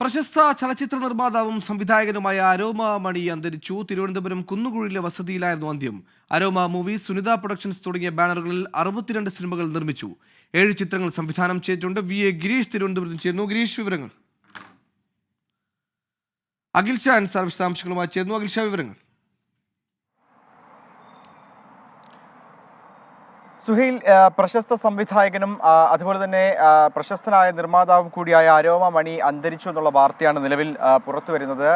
പ്രശസ്ത ചലച്ചിത്ര നിർമ്മാതാവും സംവിധായകനുമായ അരോമ മണി അന്തരിച്ചു. തിരുവനന്തപുരം കുന്നുകുഴിയിലെ വസതിയിലായിരുന്നു അന്ത്യം. അരോമ മൂവീസ്, സുനിത പ്രൊഡക്ഷൻസ് തുടങ്ങിയ ബാനറുകളിൽ 62 സിനിമകൾ നിർമ്മിച്ചു. 7 ചിത്രങ്ങൾ സംവിധാനം ചെയ്തിട്ടുണ്ട്. VA ഗിരീഷ് തിരുവനന്തപുരത്ത് ചേരുന്നു. ഗിരീഷ്, വിവരങ്ങൾ. അഖിൽ ഷാ അൻസാർ വിശദാംശങ്ങളുമായി ചേർന്നു. അഖിൽ ഷാ, വിവരങ്ങൾ. സുഹൈൽ, പ്രശസ്ത സംവിധായകനും അതുപോലെ തന്നെ പ്രശസ്തനായ നിർമ്മാതാവും കൂടിയായ അരോമ മണി അന്തരിച്ചു എന്നുള്ള വാർത്തയാണ് നിലവിൽ പുറത്തു വരുന്നത്.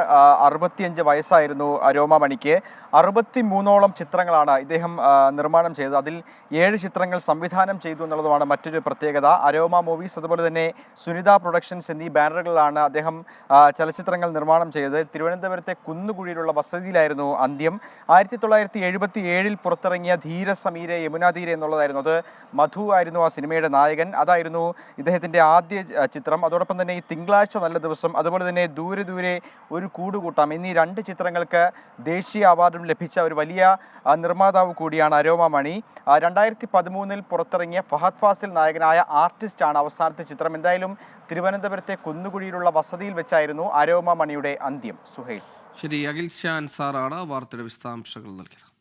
65 വയസ്സായിരുന്നു അരോമ മണിക്ക്. 63ഓളം ചിത്രങ്ങളാണ് ഇദ്ദേഹം നിർമ്മാണം ചെയ്തത്. അതിൽ 7 ചിത്രങ്ങൾ സംവിധാനം ചെയ്തു എന്നുള്ളതുമാണ് മറ്റൊരു പ്രത്യേകത. അരോമ മൂവീസ്, അതുപോലെ തന്നെ സുനിത പ്രൊഡക്ഷൻസ് എന്നീ ബാനറുകളിലാണ് അദ്ദേഹം ചലച്ചിത്രങ്ങൾ നിർമ്മാണം ചെയ്തത്. തിരുവനന്തപുരത്തെ കുന്നുകുഴിയിലുള്ള വസതിയിലായിരുന്നു അന്ത്യം. 1977 പുറത്തിറങ്ങിയ ധീര സമീരെ യമുനാ തീരെ എന്നുള്ളതായിരുന്നു അത്. മധു ആയിരുന്നു ആ സിനിമയുടെ നായകൻ. അതായിരുന്നു ഇദ്ദേഹത്തിൻ്റെ ആദ്യ ചിത്രം. അതോടൊപ്പം തന്നെ ഈ തിങ്കളാഴ്ച നല്ല ദിവസം, അതുപോലെ തന്നെ ദൂരെ ദൂരെ ഒരു കൂടുകൂട്ടാം എന്നീ 2 ചിത്രങ്ങൾക്ക് ദേശീയ അവാർഡും ലഭിച്ച ഒരു വലിയ നിർമ്മാതാവ് കൂടിയാണ് അരോമ മണി. 2013 പുറത്തിറങ്ങിയ ഫഹദ് ഫാസിൽ നായകനായ ആർട്ടിസ്റ്റാണ് അവസാനത്തെ ചിത്രം. എന്തായാലും തിരുവനന്തപുരത്തെ കുന്നുകുഴിയിലുള്ള വസതിയിൽ വെച്ചായിരുന്നു അരോമ മണിയുടെ അന്ത്യം. സുഹൈൽ. ശരി, അഖിൽ ഷാ അൻസാറാണ് വാർത്തയുടെ വിശദാംശങ്ങൾ നൽകിയത്.